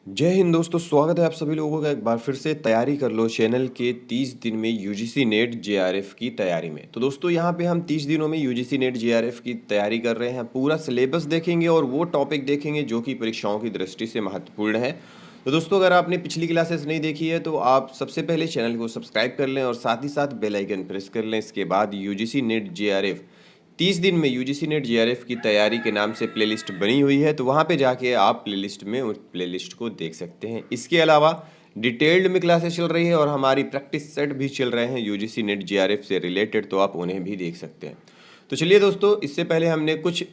जय हिंद दोस्तों, स्वागत है आप सभी लोगों का एक बार फिर से तैयारी कर लो चैनल के 30 दिन में यूजीसी नेट जेआरएफ की तैयारी में। तो दोस्तों यहाँ पे हम 30 दिनों में यूजीसी नेट जेआरएफ की तैयारी कर रहे हैं। पूरा सिलेबस देखेंगे और वो टॉपिक देखेंगे जो कि परीक्षाओं की दृष्टि से महत्वपूर्ण है। तो दोस्तों अगर आपने पिछली क्लासेस नहीं देखी है तो आप सबसे पहले चैनल को सब्सक्राइब कर लें और साथ ही साथ बेल आइकन प्रेस कर लें। इसके बाद यूजीसी नेट जेआरएफ 30 दिन में यूजीसी नेट जेआरएफ की तैयारी के नाम से प्लेलिस्ट बनी हुई है, तो वहाँ पे जाके आप प्लेलिस्ट में उस प्लेलिस्ट को देख सकते हैं। इसके अलावा डिटेल्ड में क्लासेस चल रही है और हमारी प्रैक्टिस सेट भी चल रहे हैं यूजीसी नेट जेआरएफ से रिलेटेड, तो आप उन्हें भी देख सकते हैं। तो चलिए दोस्तों, इससे पहले हमने कुछ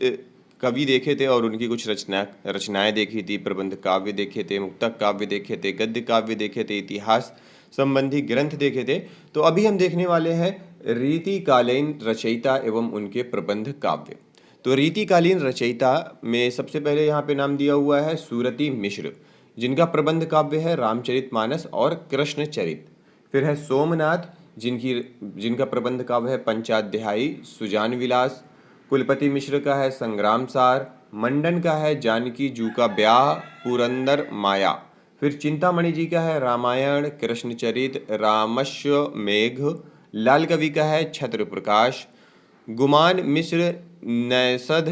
कवि देखे थे और उनकी कुछ रचनाएं देखी थी। प्रबंध काव्य देखे थे, मुक्तक काव्य देखे थे, गद्य काव्य देखे थे, इतिहास संबंधी ग्रंथ देखे थे। तो अभी हम देखने वाले हैं रीतिकालीन रचयिता एवं उनके प्रबंध काव्य। तो रीतिकालीन रचयिता में सबसे पहले यहाँ पे नाम दिया हुआ है सूरती मिश्र, जिनका प्रबंध काव्य है रामचरितमानस और कृष्णचरित। फिर है सोमनाथ, जिनका प्रबंध काव्य है पंचाध्यायी सुजान विलास। कुलपति मिश्र का है संग्राम सार। मंडन का है जानकी जू का ब्याह पुरंदर माया। फिर चिंतामणि जी का है रामायण कृष्णचरित रामश्व मेघ। लाल कवि का है छत्र प्रकाश। गुमान मिश्र नैषध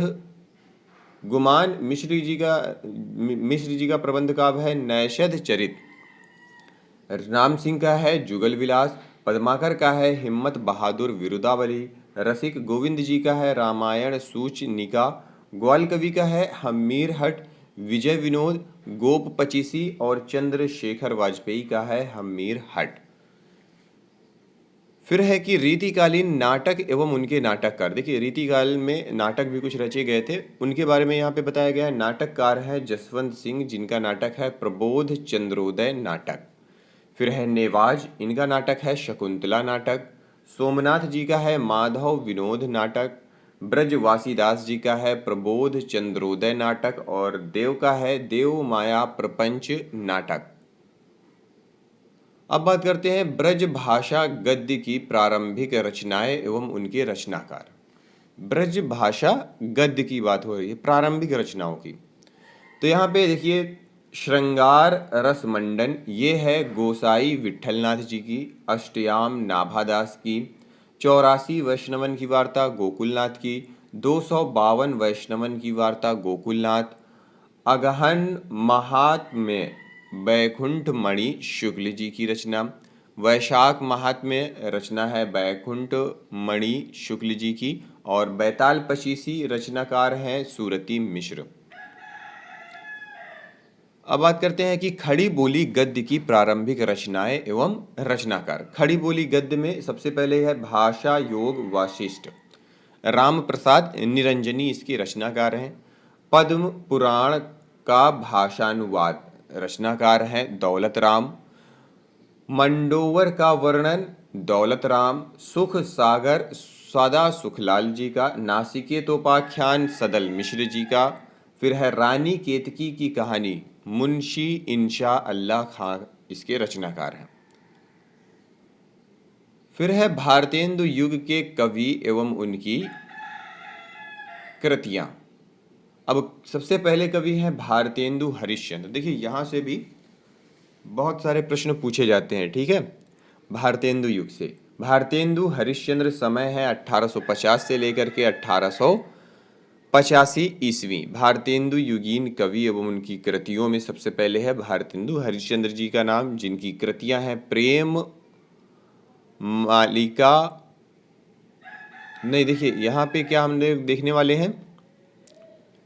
गुमान मिश्र जी का प्रबंध काव्य है नैषध चरित। राम सिंह का है जुगल विलास। पद्माकर का है हिम्मत बहादुर विरुदावली। रसिक गोविंद जी का है रामायण सूचनिका। ग्वाल कवि का है हमीर हट विजय विनोद गोप पचीसी। और चंद्रशेखर वाजपेयी का है हमीर हट। फिर है कि रीतिकालीन नाटक एवं उनके नाटककार। देखिए रीतिकाल में नाटक भी कुछ रचे गए थे, उनके बारे में यहाँ पे बताया गया है। नाटककार है जसवंत सिंह, जिनका नाटक है प्रबोध चंद्रोदय नाटक। फिर है नेवाज, इनका नाटक है शकुंतला नाटक। सोमनाथ जी का है माधव विनोद नाटक। ब्रजवासीदास जी का है प्रबोध चंद्रोदय नाटक। और देव का है देव माया प्रपंच नाटक। अब बात करते हैं ब्रज भाषा गद्य की प्रारंभिक रचनाएं एवं उनके रचनाकार। ब्रज भाषा गद्य की बात हो रही है, प्रारंभिक रचनाओं की। तो यहाँ पे देखिए श्रृंगार रस मंडन, ये है गोसाई विट्ठलनाथ जी की। अष्टयाम नाभादास की। 84 वैष्णवन की वार्ता गोकुलनाथ की। 252 वैष्णवन की वार्ता गोकुलनाथ। अगहन महात्म्य बैकुंठ मणि शुक्ल जी की रचना। वैशाख महात्म्य रचना है बैकुंठ मणि शुक्ल जी की। और बैताल पचीसी रचनाकार हैं सूरती मिश्र। अब बात करते हैं कि खड़ी बोली गद्य की प्रारंभिक रचनाएं एवं रचनाकार। खड़ी बोली गद्य में सबसे पहले है भाषा योग वाशिष्ठ, राम प्रसाद निरंजनी इसके रचनाकार हैं। पद्म पुराण का भाषानुवाद, रचनाकार हैं दौलत राम। मंडोवर का वर्णन दौलत राम। सुख सागर सदा सुखलाल जी का। नासिकेतोपाख्यान सदल मिश्र जी का। फिर है रानी केतकी की कहानी मुंशी इंशा अल्लाह खां, इसके रचनाकार हैं। फिर है भारतेंदु युग के कवि एवं उनकी कृतियां। अब सबसे पहले कवि हैं भारतेंदु हरिश्चंद्र। देखिए यहाँ से भी बहुत सारे प्रश्न पूछे जाते हैं, ठीक है। भारतेंदु युग से भारतेंदु हरिश्चंद्र समय है 1850 से लेकर के 1885 ईस्वी। भारतेंदु युगीन कवि एवं उनकी कृतियों में सबसे पहले है भारतेंदु हरिश्चंद्र जी का नाम, जिनकी कृतियां हैं प्रेम मालिका। नहीं, देखिए यहाँ पे क्या हमने देखने वाले हैं,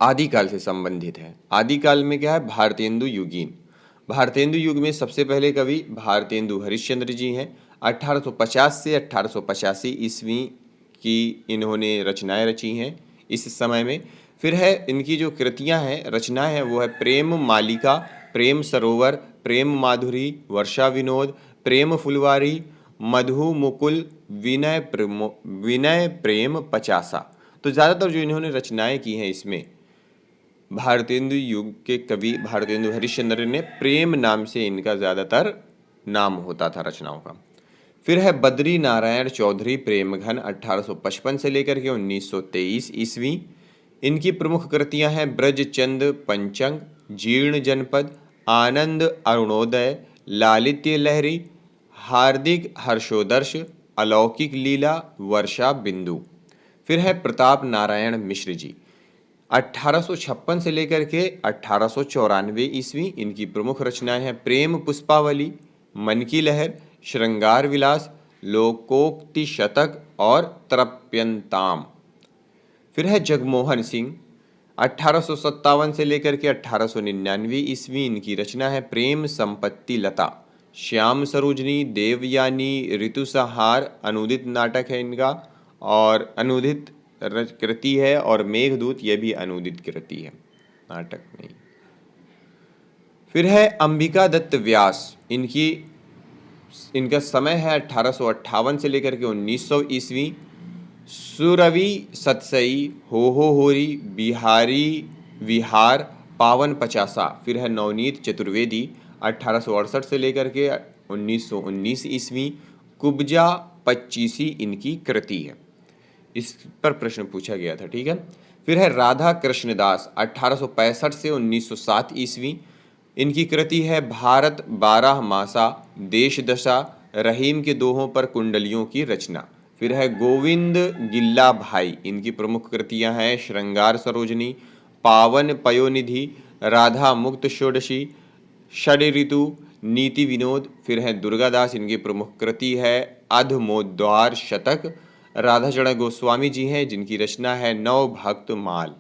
आदिकाल से संबंधित है। आदिकाल में क्या है, भारतेंदु युगीन। भारतेंदु युग में सबसे पहले कवि भारतेंदु हरिश्चंद्र जी हैं। 1850 से 1885 ईस्वी की इन्होंने रचनाएं रची हैं इस समय में। फिर है इनकी जो कृतियां हैं, रचनाएं हैं, वो है प्रेम मालिका, प्रेम सरोवर, प्रेम माधुरी, वर्षा विनोद, प्रेम फुलवारी, मधु मुकुल, विनय प्रेम पचासा। तो ज़्यादातर जो इन्होंने रचनाएं की हैं इसमें भारतेंदु युग के कवि भारतेंदु हरिश्चंद्र ने प्रेम नाम से इनका ज़्यादातर नाम होता था रचनाओं का। फिर है बद्री नारायण चौधरी प्रेमघन 1855 से लेकर के 1923 ईस्वी। इनकी प्रमुख कृतियां हैं ब्रजचंद पंचंग, जीर्ण जनपद, आनंद अरुणोदय, लालित्य लहरी, हार्दिक हर्षोदर्श, अलौकिक लीला, वर्षा बिंदु। फिर है प्रताप नारायण मिश्र जी, 1856 से लेकर के 1894 ईस्वी। इनकी प्रमुख रचनाएं हैं प्रेम पुष्पावली, मन की लहर, श्रृंगार विलास, लोकोक्ति शतक और त्रप्यंताम। फिर है जगमोहन सिंह, 1857 से लेकर के 1899 ईस्वी। इनकी रचना है प्रेम संपत्ति लता, श्याम सरोजनी, देवयानी, ऋतुसंहार, अनुदित नाटक है इनका और अनुदित कृति है, और मेघदूत ये भी अनुदित कृति है, नाटक नहीं। फिर है अंबिका दत्त व्यास, इनका समय है 1858 से लेकर के 1900 ईस्वी। सुरवि सतसई, हो होरी, बिहारी विहार, पावन पचासा। फिर है नवनीत चतुर्वेदी, 1868 से लेकर के 1919 ईस्वी। कुब्जा पच्चीसी इनकी कृति है, इस पर प्रश्न पूछा गया था, ठीक है। फिर है राधा कृष्णदास, 1865 से 1907 ईस्वी। इनकी कृति है भारत 12 मासा, देश दशा, रहीम के दोहों पर कुंडलियों की रचना। फिर है गोविंद गिल्ला भाई, इनकी प्रमुख कृतियां हैं श्रृंगार सरोजनी, पावन पयोनिधि, राधा मुक्त षोडशी, षड ऋतु, नीति विनोद। फिर है दुर्गादास, इनकी प्रमुख कृति है अधमोद्वार शतक। राधाचरण गोस्वामी जी हैं, जिनकी रचना है नव भक्त माल।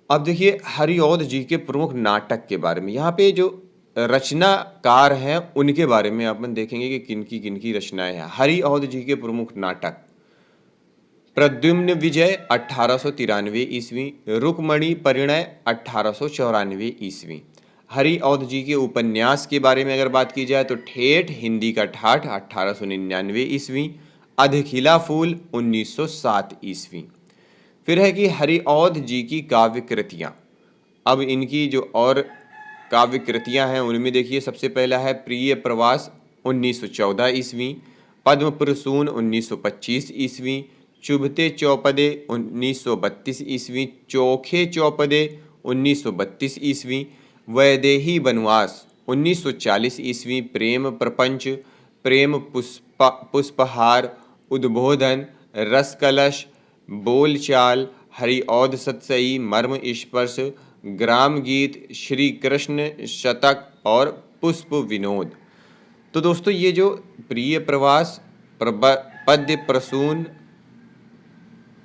अब देखिए हरिऔध जी के प्रमुख नाटक के बारे में, यहाँ पे जो रचनाकार हैं उनके बारे में अपन देखेंगे कि किनकी किनकी रचनाएं हैं। हरिऔध जी के प्रमुख नाटक प्रद्युम्न विजय 1893 ईस्वी, रुक्मणी परिणय 1894 ईस्वी। हरिऔध जी के उपन्यास के बारे में अगर बात की जाए तो ठेठ हिंदी का ठाठ 1899 ईस्वी, अधखिला फूल 1907 ईस्वी। फिर है कि हरिऔध जी की काव्य कृतियाँ। अब इनकी जो और काव्य कृतियाँ हैं उनमें देखिए सबसे पहला है प्रिय प्रवास 1914 ईस्वी, पद्म प्रसून 1925 ईस्वी, चुभते चौपदे 1932 ईस्वी, चोखे चौपदे 1932 ईस्वी, वैदेही बनवास 1940 ईस्वी, प्रेम प्रपंच, प्रेम पुष्पहार, उद्बोधन, रस कलश, बोलचाल, हरिऔध सतसई, मर्म स्पर्श, ग्राम गीत, श्री कृष्ण शतक और पुष्प विनोद। तो दोस्तों ये जो प्रिय प्रवास, पद्य प्रसून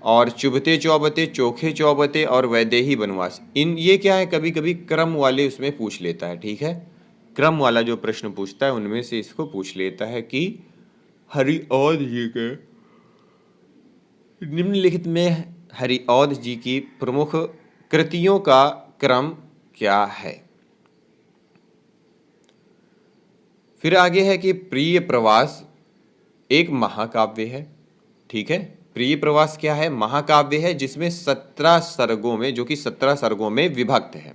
और चुभते चौबते, चोखे चौबते और वैदेही बनवास, ये क्या है, कभी कभी क्रम वाले उसमें पूछ लेता है, ठीक है। क्रम वाला जो प्रश्न पूछता है उनमें से इसको पूछ लेता है कि हरिऔध जी के निम्नलिखित में हरिऔध जी की प्रमुख कृतियों का क्रम क्या है। फिर आगे है कि प्रिय प्रवास एक महाकाव्य है, ठीक है। प्रिय प्रवास क्या है, महाकाव्य है जिसमें 17 सर्गों में, जो कि 17 सर्गों में विभक्त है।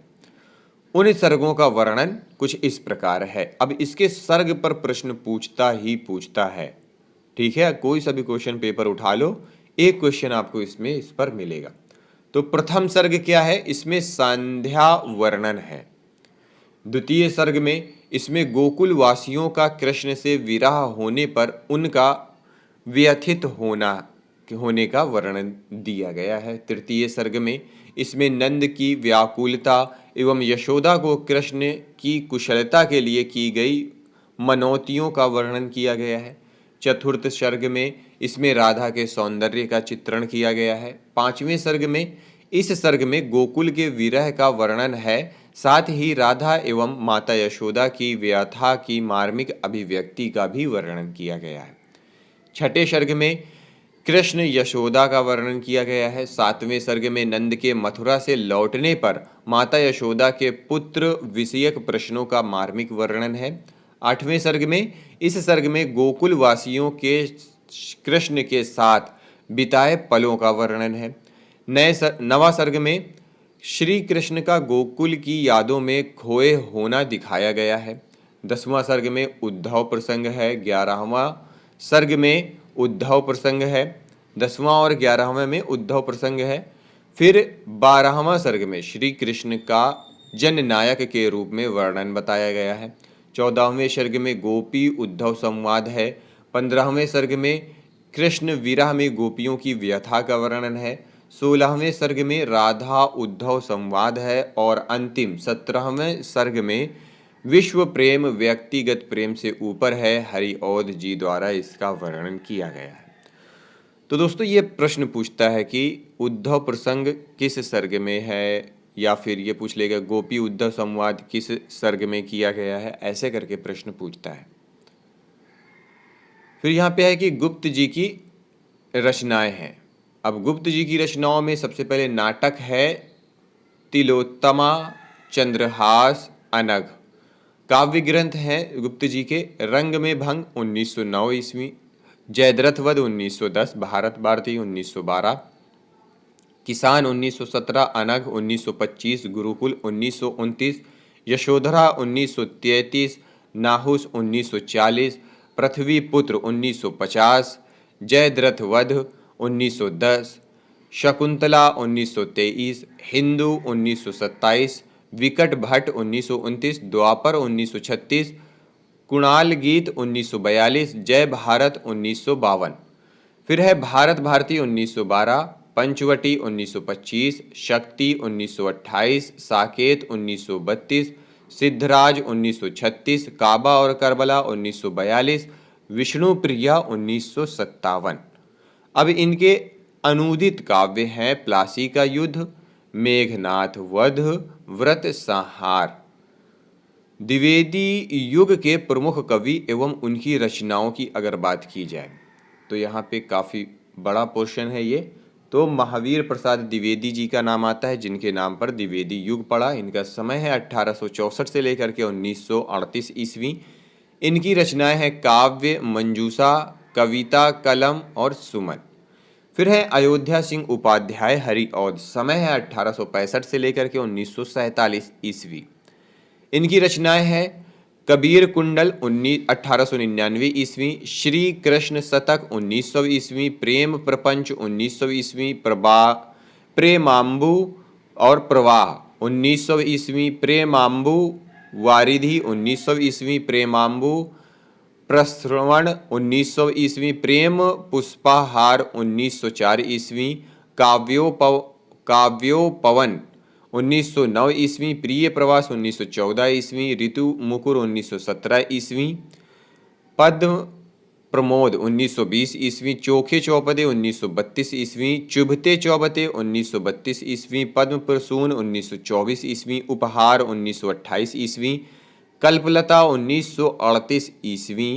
उन सर्गों का वर्णन कुछ इस प्रकार है। अब इसके सर्ग पर प्रश्न पूछता ही पूछता है, ठीक है। कोई सा भी क्वेश्चन पेपर उठा लो, एक क्वेश्चन आपको इसमें इस पर मिलेगा। तो प्रथम सर्ग क्या है, इसमें संध्या वर्णन है। द्वितीय सर्ग में इसमें गोकुल वासियों का कृष्ण से विरह होने पर उनका व्यथित होने का वर्णन दिया गया है। तृतीय सर्ग में इसमें नंद की व्याकुलता एवं यशोदा को कृष्ण की कुशलता के लिए की गई मनौतियों का वर्णन किया गया है। चतुर्थ सर्ग में इसमें राधा के सौंदर्य का चित्रण किया गया है। पांचवें सर्ग में, इस सर्ग में गोकुल के विरह का वर्णन है, साथ ही राधा एवं माता यशोदा की व्यथा की मार्मिक अभिव्यक्ति का भी वर्णन किया गया है। छठे सर्ग में कृष्ण यशोदा का वर्णन किया गया है। सातवें सर्ग में नंद के मथुरा से लौटने पर माता यशोदा के पुत्र विषयक प्रश्नों का मार्मिक वर्णन है। आठवें सर्ग में, इस सर्ग में गोकुल वासियों के कृष्ण के साथ बिताए पलों का वर्णन है। नवा सर्ग में श्री कृष्ण का गोकुल की यादों में खोए होना दिखाया गया है। 10वां सर्ग में उद्धव प्रसंग है। 11वां सर्ग में उद्धव प्रसंग है। 10वां और 11वें में उद्धव प्रसंग है। फिर 12वां सर्ग में श्री कृष्ण का जननायक के रूप में वर्णन बताया गया है। 14वें सर्ग में गोपी उद्धव संवाद है। 15वें सर्ग में कृष्ण विरह में गोपियों की व्यथा का वर्णन है। 16वें सर्ग में राधा उद्धव संवाद है और अंतिम 17वें सर्ग में विश्व प्रेम व्यक्तिगत प्रेम से ऊपर है, हरिऔध जी द्वारा इसका वर्णन किया गया है। तो दोस्तों ये प्रश्न पूछता है कि उद्धव प्रसंग किस सर्ग में है, या फिर ये पूछ लेगा गोपी उद्धव संवाद किस सर्ग में किया गया है, ऐसे करके प्रश्न पूछता है। फिर यहाँ पे है कि गुप्त जी की रचनाएं हैं। अब गुप्त जी की रचनाओं में सबसे पहले नाटक है तिलोत्तमा, चंद्रहास, अनघ। काव्य ग्रंथ हैं गुप्त जी के रंग में भंग 1909 ईस्वी, जयद्रथ वध 1910, भारत भारती 1912, किसान 1917, अनघ 1925, गुरुकुल 1929, यशोधरा 1933, नाहुस 1940, पृथ्वीपुत्र 1950, जयद्रथ वध 1910, शकुंतला 1923, हिंदू 1927, विकट भट्ट 1929, द्वापर 1936, कुणाल गीत 1942, जय भारत 1952। फिर है भारत भारती 1912, पंचवटी 1925, शक्ति 1928, साकेत 1932, सिद्धराज 1936, काबा और करबला 1942, विष्णु प्रिया 1957। अब इनके अनूदित काव्य हैं प्लासी का युद्ध, मेघनाथ वध, व्रत संहार। द्विवेदी युग के प्रमुख कवि एवं उनकी रचनाओं की अगर बात की जाए तो यहाँ पे काफ़ी बड़ा पोर्शन है ये। तो महावीर प्रसाद द्विवेदी जी का नाम आता है, जिनके नाम पर द्विवेदी युग पड़ा। इनका समय है 1864 से लेकर के 1938 ईस्वी। इनकी रचनाएं हैं काव्य, मंजूषा, कविता, कलम और सुमन। फिर है अयोध्या सिंह उपाध्याय हरिऔध, समय है 1865 से लेकर के 1947 ईस्वी। इनकी रचनाएं हैं कबीर कुंडल 1899 ईस्वी, श्री कृष्ण शतक 1900 ईस्वी, प्रेम प्रपंच 1900 ईस्वी, प्रेमाम्बु और प्रवाह 1900 ईस्वी, प्रेमाम्बु वारिधि 1900 ईस्वी, प्रेमाम्बु प्रश्रवण 1900 ईस्वी, प्रेम पुष्पाहार 1904 ईस्वी, काव्योपवन 1909 ईस्वी, प्रिय प्रवास 1914 ईस्वी, ऋतु मुकुर 1917 ईस्वी, पद्म प्रमोद 1920 ईस्वी, चोखे चौपदे 1932 ईस्वी, चुभते चौबते 1932 ईस्वी, पद्म प्रसून 1924 ईस्वी, उपहार 1928 ईस्वी, कल्पलता 1938 ईस्वी,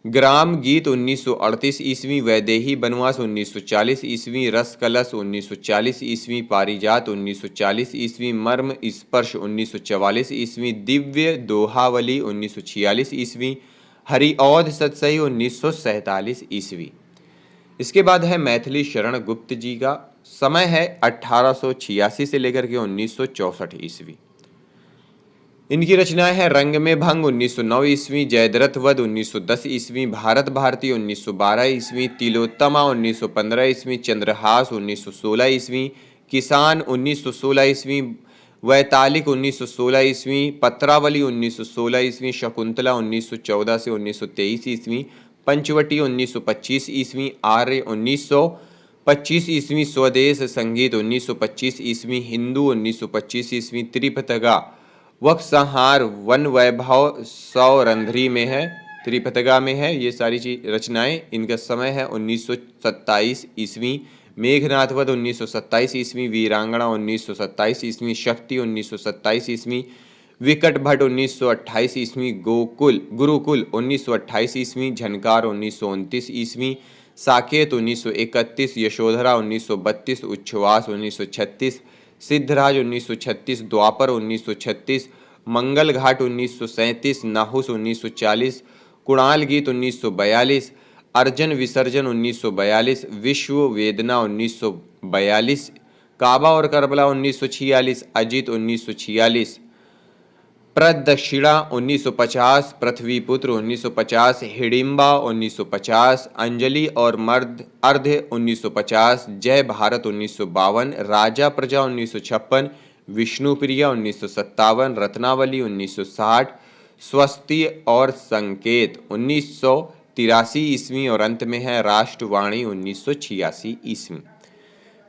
ग्राम गीत 1938 ईस्वी, वैदेही बनवास 1940 ईस्वी, रस कलश 1940 ईस्वी, पारिजात 1940 ईस्वी, मर्म स्पर्श 1944 ईस्वी, दिव्य दोहावली 1946 ईस्वी, हरिऔध सतसई 1947 ईस्वी। इसके बाद है मैथिली शरण गुप्त जी का, समय है 1886 से लेकर के 1964 ईस्वी। इनकी रचनाएं हैं रंग में भंग 1909 ईस्वी, जयद्रथ वध 1910 ईस्वी, भारत भारती 1912 ईस्वी, तिलोत्तमा 1915 ईस्वी, चंद्रहास 1916 ईस्वी, किसान 1916 ईस्वी, वैतालिक 1916 ईस्वी, पत्रावली 1916 ईस्वी, शकुंतला 1914 से 1923 ईस्वी, पंचवटी 1925 ईस्वी, आर्य 1925 ईस्वी, स्वदेश संगीत 1925 ईस्वी, हिंदू 1925 ईस्वी, त्रिपतगा वक संहार वन वैभव सौरंध्री में है, त्रिपतगा में है ये सारी चीज रचनाएं। इनका समय है 1927 ईस्वी, मेघनाथ वध 1927 ईस्वी, वीरांगना 1927 ईस्वी, शक्ति 1927 ईस्वी, विकट भट्ट 1928 ईस्वी, गुरुकुल 1928 ईस्वी, झनकार 1929 ईस्वी, साकेत 1931, यशोधरा 1932, उच्छ्वास 1936, सिद्धराज 1936, द्वापर 1936, मंगल घाट 1937, नाहुस 1940, कुणाल गीत 1942, अर्जन विसर्जन 1942, विश्व वेदना 1942, काबा और करबला 1946, अजित 1946, प्रदक्षिणा 1950, पृथ्वीपुत्र 1950, हिडिंबा 1950, अंजलि और मर्द अर्ध 1950, जय भारत 1952, राजा प्रजा 1956, विष्णुप्रिया 1957, रत्नावली 1960, स्वस्ति और संकेत 1983 ईस्वी और अंत में है राष्ट्रवाणी 1986 ईस्वी।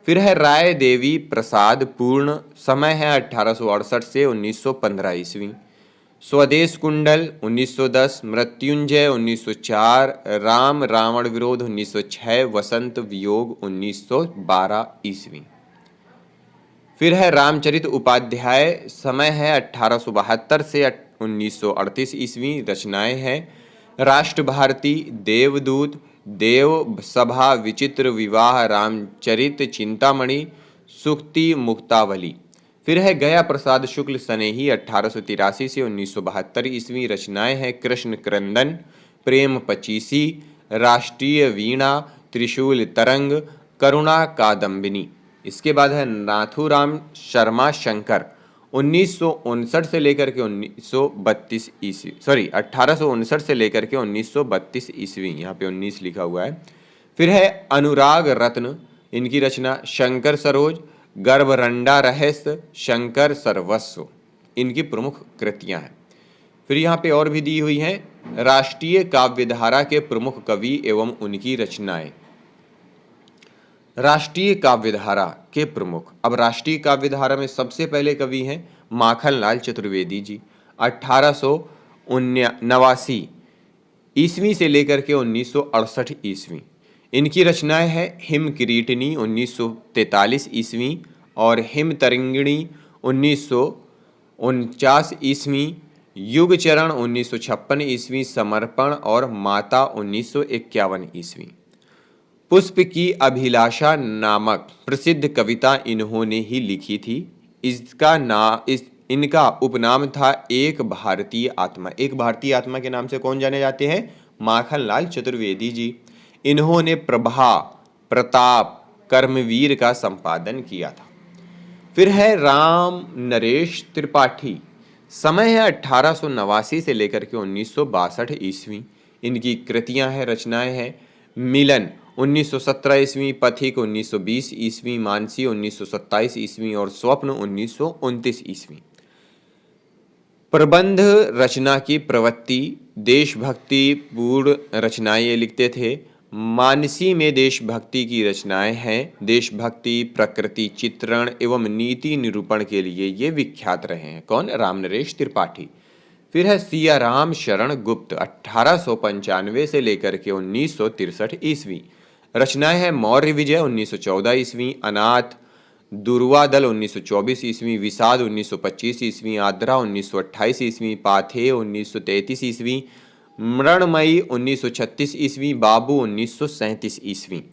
फिर है राय देवी प्रसाद पूर्ण, समय है 1868 से 1915 ईस्वी। स्वदेश कुंडल 1910, मृत्युंजय 1904, राम रावण विरोध 1906, वसंत वियोग 1912 ईस्वी। फिर है रामचरित उपाध्याय, समय है 1872 से 1938 ईस्वी। रचनाएं हैं राष्ट्र भारती, देवदूत, देव सभा, विचित्र विवाह, रामचरित, चिंतामणि, सुक्ति, मुक्तावली। फिर है गया प्रसाद शुक्ल सनेही 1883 से 1972 ईस्वी। रचनाएं हैं कृष्ण क्रंदन, प्रेम पचीसी, राष्ट्रीय वीणा, त्रिशूल तरंग, करुणा कादम्बिनी। इसके बाद है नाथूराम शर्मा शंकर 1959 से लेकर के 1932 ईस्वी, 1859 से लेकर के 1932 ईस्वी, यहाँ पे 19 लिखा हुआ है। फिर है अनुराग रत्न, इनकी रचना शंकर सरोज, गर्भरंडा रहस्य, शंकर सर्वस्व, इनकी प्रमुख कृतियां हैं। फिर यहाँ पे और भी दी हुई हैं राष्ट्रीय काव्यधारा के प्रमुख कवि एवं उनकी रचनाएं। राष्ट्रीय काव्यधारा के प्रमुख, अब राष्ट्रीय काव्यधारा में सबसे पहले कवि हैं माखनलाल चतुर्वेदी जी, 1889 ईस्वी से लेकर के 1968 ईस्वी। इनकी रचनाएं हैं हिम किरीटिनी 1943 ईस्वी और हिम तरंगिणी 1949 ईस्वी, युग चरण 1956 ईस्वी, समर्पण और माता 1951 ईस्वी। पुष्प की अभिलाषा नामक प्रसिद्ध कविता इन्होंने ही लिखी थी। इनका उपनाम था एक भारतीय आत्मा। एक भारतीय आत्मा के नाम से कौन जाने जाते हैं? माखनलाल चतुर्वेदी जी। इन्होंने प्रभा, प्रताप, कर्मवीर का संपादन किया था। फिर है राम नरेश त्रिपाठी, समय है 1889 से लेकर के 1962 ईस्वी। इनकी कृतियां हैं, रचनाएं हैं मिलन 1917 ईस्वी, पथिक 1920 ईस्वी, मानसी 1927 ईस्वी और स्वप्न 1929 ईस्वी। प्रबंध रचना की प्रवृत्ति, देशभक्ति पूर्ण रचनाएं ये लिखते थे। मानसी में देशभक्ति की रचनाएं हैं। देशभक्ति, प्रकृति चित्रण एवं नीति निरूपण के लिए ये विख्यात रहे हैं। कौन? रामनरेश त्रिपाठी। फिर है सियाराम शरण गुप्त, 1895 से लेकर के 1963 ईस्वी। रचनाएं हैं मौर्य विजय 1914 ईस्वी, अनाथ दुर्वादल 1924 ईस्वी, विषाद 1925 ईस्वी, आद्रा 1928 ईस्वी, पाथेय 1933 ईस्वी, मृणमयी 1936 ईस्वी, बाबू 1937 ईस्वी।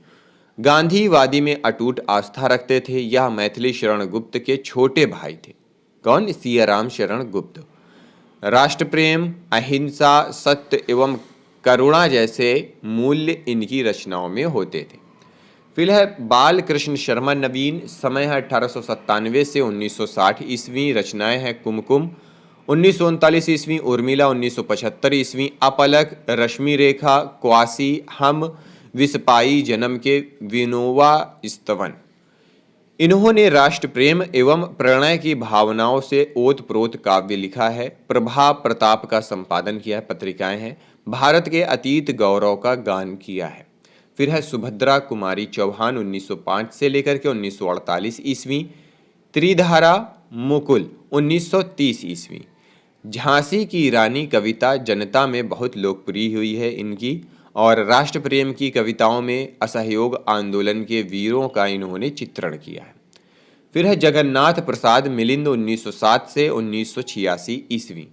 गांधीवादी में अटूट आस्था रखते थे। यह मैथिली शरण गुप्त के छोटे भाई थे। कौन? सियाराम शरण गुप्त। राष्ट्र प्रेम, अहिंसा, सत्य एवं करुणा जैसे मूल्य इनकी रचनाओं में होते थे। फिर है बाल कृष्ण शर्मा नवीन, समय है 1897 से 1960 ईस्वी। रचनाएं हैं कुमकुम 1939 ईस्वी, उर्मिला 1975 ईस्वी, अपलक, रश्मि रेखा, क्वासी, हम, विस्पाई, जन्म के, विनोवा स्तवन। इन्होंने राष्ट्र प्रेम एवं प्रणय की भावनाओं से ओतप्रोत काव्य लिखा है। प्रभा प्रताप का संपादन किया है, पत्रिकाएं हैं। भारत के अतीत गौरव का गान किया है। फिर है सुभद्रा कुमारी चौहान 1905 से लेकर के 1948 ईस्वी। त्रिधारा मुकुल 1930 ईस्वी। झांसी की रानी कविता जनता में बहुत लोकप्रिय हुई है इनकी, और राष्ट्र प्रेम की कविताओं में असहयोग आंदोलन के वीरों का इन्होंने चित्रण किया है। फिर है जगन्नाथ प्रसाद मिलिंद 1907 से 1986 ईस्वी।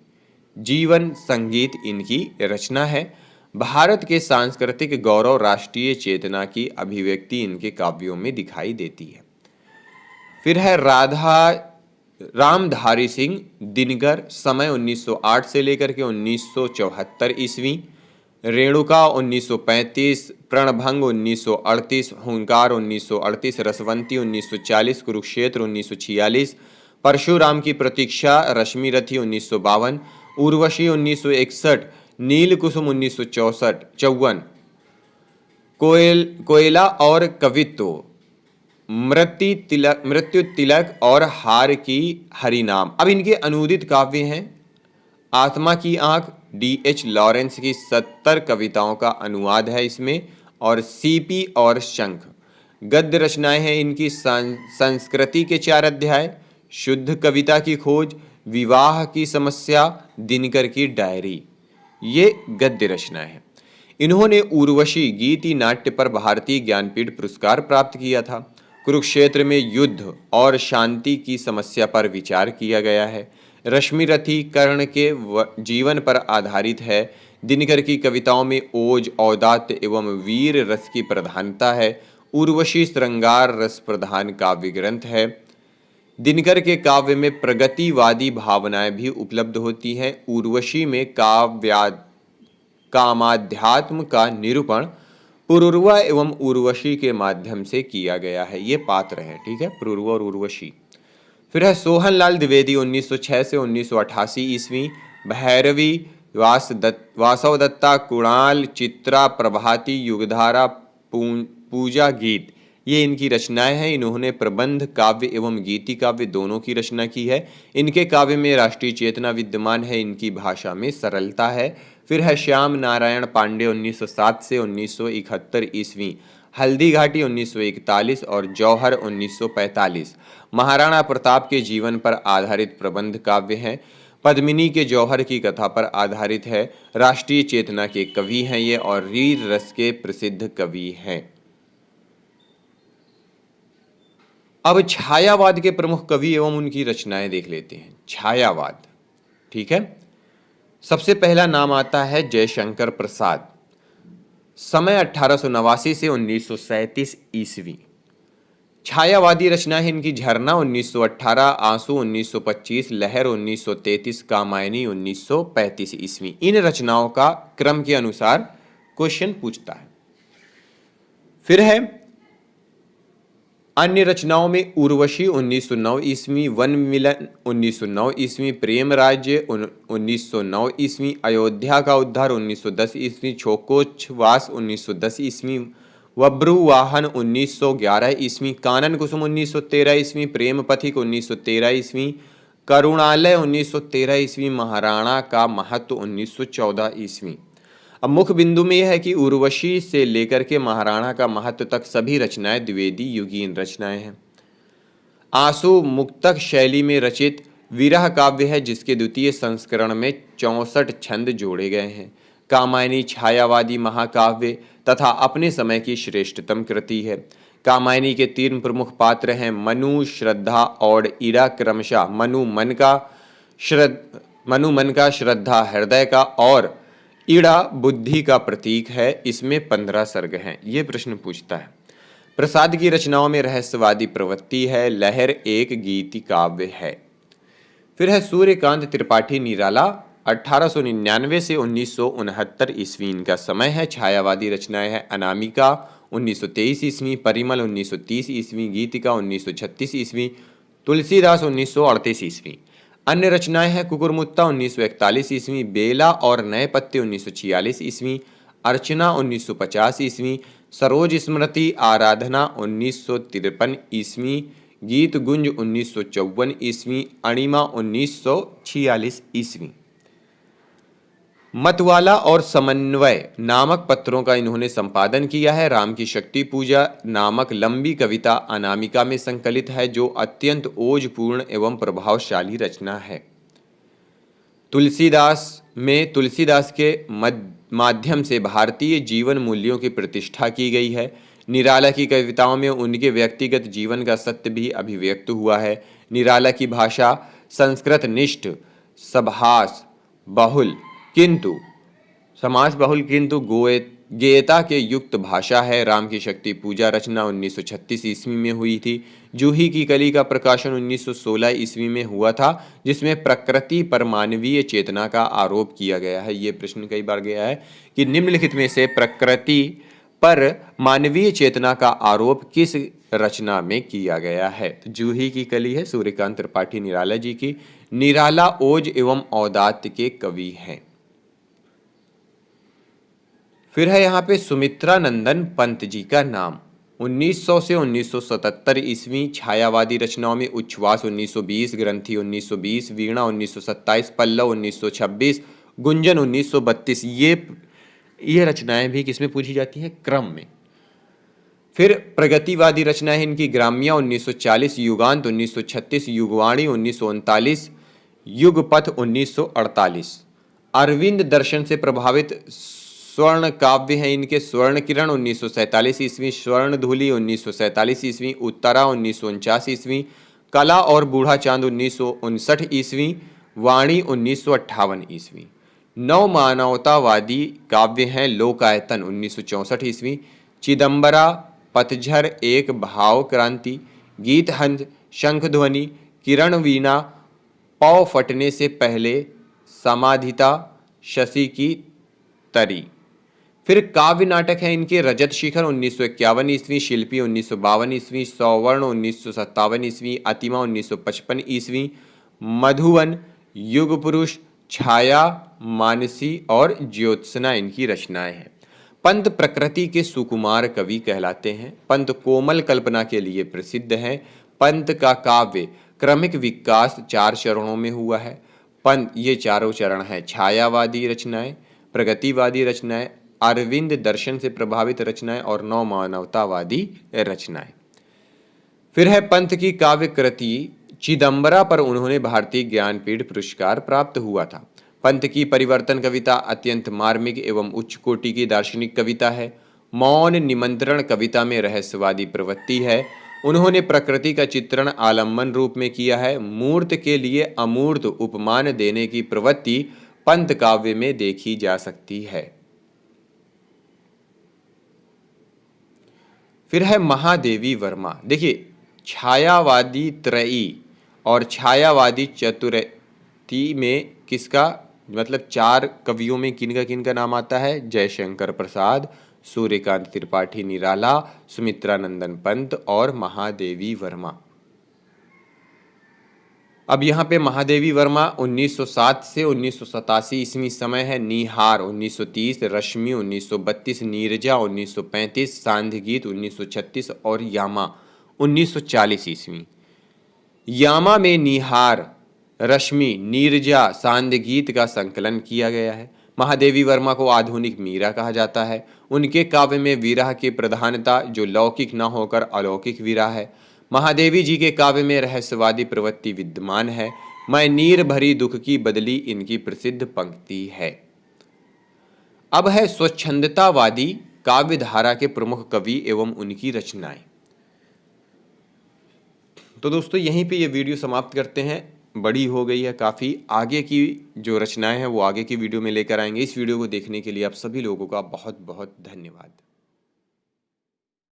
जीवन संगीत इनकी रचना है। भारत के सांस्कृतिक गौरव, राष्ट्रीय चेतना की अभिव्यक्ति इनके काव्यों में दिखाई देती है। फिर है रामधारी सिंह दिनकर, समय 1908 से लेकर के 1974 ईस्वी। रेणुका 1935, प्रणभंग 1938, हुंकार 1938, रसवंती 1940, कुरुक्षेत्र 1946, परशुराम की प्रतीक्षा, रश्मिरथी 1952, उर्वशी 1961, नील कुसुम 1954, कोयला और कवित्व मृत्यु तिलक और हार की हरिनाम। अब इनके अनुदित काव्य हैं आत्मा की आंख, D.H. लॉरेंस की 70 कविताओं का अनुवाद है इसमें, और सीपी और शंख। गद्य रचनाएं हैं इनकी संस्कृति के 4 अध्याय, शुद्ध कविता की खोज, विवाह की समस्या, दिनकर की डायरी, ये गद्य रचनाएं हैं। इन्होंने उर्वशी गीति नाट्य पर भारतीय ज्ञानपीठ पुरस्कार प्राप्त किया था। कुरुक्षेत्र में युद्ध और शांति की समस्या पर विचार किया गया है। रश्मिरथी कर्ण के जीवन पर आधारित है। दिनकर की कविताओं में ओज, औदात्य एवं वीर रस की प्रधानता है। उर्वशी श्रृंगार रस प्रधान काव्य ग्रंथ है। दिनकर के काव्य में प्रगतिवादी भावनाएं भी उपलब्ध होती हैं। उर्वशी में कामाध्यात्म का निरूपण पुरुरवा एवं उर्वशी के माध्यम से किया गया है। ये पात्र हैं, ठीक है, पुरुरवा और उर्वशी। फिर है सोहनलाल द्विवेदी 1906 से 1988 ईस्वी, भैरवी, वासव दत्ता, कुणाल, चित्रा, प्रभाती, युगधारा, पूजा गीत, ये इनकी रचनाएं हैं। इन्होंने प्रबंध काव्य एवं गीति काव्य दोनों की रचना की है। इनके काव्य में राष्ट्रीय चेतना विद्यमान है, इनकी भाषा में सरलता है। फिर है श्याम नारायण पांडे 1907 से 1971 ईस्वी, हल्दी घाटी 1941 और जौहर 1945 महाराणा प्रताप के जीवन पर आधारित प्रबंध काव्य हैं। पद्मिनी के जौहर की कथा पर आधारित है। राष्ट्रीय चेतना के कवि हैं ये और वीर रस के प्रसिद्ध कवि हैं। अब छायावाद के प्रमुख कवि एवं उनकी रचनाएं देख लेते हैं। छायावाद, ठीक है, सबसे पहला नाम आता है जयशंकर प्रसाद। समय 1889 से 1937 ईस्वी। छायावादी रचना है इनकी झरना 1918, आंसू 1925, लहर 1933, कामायनी 1935 ईस्वी। इन रचनाओं का क्रम के अनुसार क्वेश्चन पूछता है। फिर है अन्य रचनाओं में उर्वशी 1909 ईस्वी, वन मिलन 1909 ईस्वी, प्रेम राज्य 1909 ईस्वी, अयोध्या का उद्धार 1910 ईस्वी, छोकोच्छवास 1910 ईस्वी, वब्रुवाहन 1911 ईस्वी, कानन कुसुम 1913 ईस्वी, प्रेम पथिक 1913 ईस्वी, करुणालय 1913 ईस्वी, महाराणा का महत्व 1914 ईस्वी। अब मुख्य बिंदु में यह है कि उर्वशी से लेकर के महाराणा का महत्व तक सभी रचनाएं द्विवेदी युगीन रचनाएं हैं। आंसू मुक्तक शैली में रचित विरह काव्य है जिसके द्वितीय संस्करण में 64 छंद जोड़े गए हैं। कामायनी छायावादी महाकाव्य तथा अपने समय की श्रेष्ठतम कृति है। कामायनी के 3 प्रमुख पात्र हैं, मनु, श्रद्धा और इरा, क्रमशः मनु मन का, श्रद्धा हृदय का और इड़ा बुद्धि का प्रतीक है। इसमें 15 सर्ग हैं। ये प्रश्न पूछता है। प्रसाद की रचनाओं में रहस्यवादी प्रवृत्ति है। लहर एक गीति काव्य है। फिर है सूर्यकांत त्रिपाठी निराला 1899 से 1969 ईस्वी इनका समय है। छायावादी रचनाएं हैं अनामिका 1923 ईस्वी, परिमल 1930 ईस्वी, गीतिका 1936 ईस्वी, तुलसीदास 1938 ईस्वी। अन्य रचनाएं हैं कुकुरमुत्ता 1941 ईस्वी, बेला और नए पत्ते 1946 ईस्वी, अर्चना 1950 ईस्वी, सरोज स्मृति आराधना 1953 ईस्वी, गीत गुंज 1954 ईस्वी, अणिमा 1946 ईस्वी। मतवाला और समन्वय नामक पत्रों का इन्होंने संपादन किया है। राम की शक्ति पूजा नामक लंबी कविता अनामिका में संकलित है जो अत्यंत ओजपूर्ण एवं प्रभावशाली रचना है। तुलसीदास में तुलसीदास के माध्यम से भारतीय जीवन मूल्यों की प्रतिष्ठा की गई है। निराला की कविताओं में उनके व्यक्तिगत जीवन का सत्य भी अभिव्यक्त हुआ है। निराला की भाषा संस्कृत निष्ठ, समास बहुल किंतु गेयता के युक्त भाषा है। राम की शक्ति पूजा रचना 1936 ईस्वी में हुई थी। जूही की कली का प्रकाशन 1916 ईस्वी में हुआ था जिसमें प्रकृति पर मानवीय चेतना का आरोप किया गया है। ये प्रश्न कई बार गया है कि निम्नलिखित में से प्रकृति पर मानवीय चेतना का आरोप किस रचना में किया गया है। तो जूही की कली है सूर्यकांत त्रिपाठी निराला जी की। निराला ओज एवं औदात्य के कवि हैं। फिर है यहाँ पे सुमित्रा नंदन पंत जी का नाम। 1900 से 1977 ईस्वी छायावादी रचनाओं में उच्छ्वास 1920, ग्रंथि 1920, वीणा 1927, पल्लव 1926, गुंजन 1932। ये रचनाएं भी किसमें पूछी जाती हैं? क्रम में। फिर प्रगतिवादी रचनाएं इनकी ग्राम्या 1940, युगांत 1936, युगवाणी 1939, युगपथ 1948। अरविंद दर्शन से प्रभावित स्वर्ण काव्य हैं इनके स्वर्ण किरण 1947 ईस्वी, स्वर्ण धूलि 1947 ईस्वी, उत्तरा 1949 ईस्वी, कला और बूढ़ा चांद 1959 ईस्वी, वाणी 1958 ईस्वी। नव मानवतावादी काव्य हैं लोकायतन 1964 ईस्वी, चिदंबरा, पतझर, एक भाव क्रांति, गीत हंस, शंखध्वनि, किरण वीणा, पौ फटने से पहले, समाधिता, शशि की तरी। फिर काव्य नाटक है इनके रजत शिखर 1951 ईस्वी, शिल्पी 1952 ईस्वी, सौवर्ण 1957 ईस्वी, अतिमा 1955 ईस्वी, मधुवन, युग पुरुष, छाया, मानसी और ज्योत्सना इनकी रचनाएं हैं। पंत प्रकृति के सुकुमार कवि कहलाते हैं। पंत कोमल कल्पना के लिए प्रसिद्ध हैं। पंत का काव्य क्रमिक विकास 4 चरणों में हुआ है। पंत ये चारों चरण हैं छायावादी रचनाएं, प्रगतिवादी रचनाएं, अरविंद दर्शन से प्रभावित रचनाएं और नव मानवतावादी रचनाएं। फिर है पंत की काव्य कृति चिदंबरा पर उन्होंने भारतीय ज्ञानपीठ पुरस्कार प्राप्त हुआ था। पंत की परिवर्तन कविता अत्यंत मार्मिक एवं उच्च कोटि की दार्शनिक कविता है। मौन निमंत्रण कविता में रहस्यवादी प्रवृत्ति है। उन्होंने प्रकृति का चित्रण आलम्बन रूप में किया है। मूर्त के लिए अमूर्त उपमान देने की प्रवृत्ति पंत काव्य में देखी जा सकती है। फिर है महादेवी वर्मा। देखिए, छायावादी त्रयी और छायावादी चतुर्थी में किसका मतलब 4 कवियों में किनका नाम आता है? जयशंकर प्रसाद, सूर्यकांत त्रिपाठी निराला, सुमित्रा नंदन पंत और महादेवी वर्मा। अब यहाँ पे महादेवी वर्मा 1907 से 1987 ईस्वी समय है। निहार 1930, रश्मि 1932, नीरजा 1935, सांध्य गीत 1936 और यामा 1940 ईस्वी। यामा में निहार, रश्मि, नीरजा, सांध्य गीत का संकलन किया गया है। महादेवी वर्मा को आधुनिक मीरा कहा जाता है। उनके काव्य में विरह की प्रधानता जो लौकिक न होकर अलौकिक विरह है। महादेवी जी के काव्य में रहस्यवादी प्रवृत्ति विद्यमान है। मैं नीर भरी दुख की बदली इनकी प्रसिद्ध पंक्ति है। अब है स्वच्छंदतावादी काव्य धारा के प्रमुख कवि एवं उनकी रचनाएं। तो दोस्तों यहीं पे ये वीडियो समाप्त करते हैं। बड़ी हो गई है काफ़ी। आगे की जो रचनाएं हैं वो आगे की वीडियो में लेकर आएंगे। इस वीडियो को देखने के लिए आप सभी लोगों का बहुत बहुत धन्यवाद।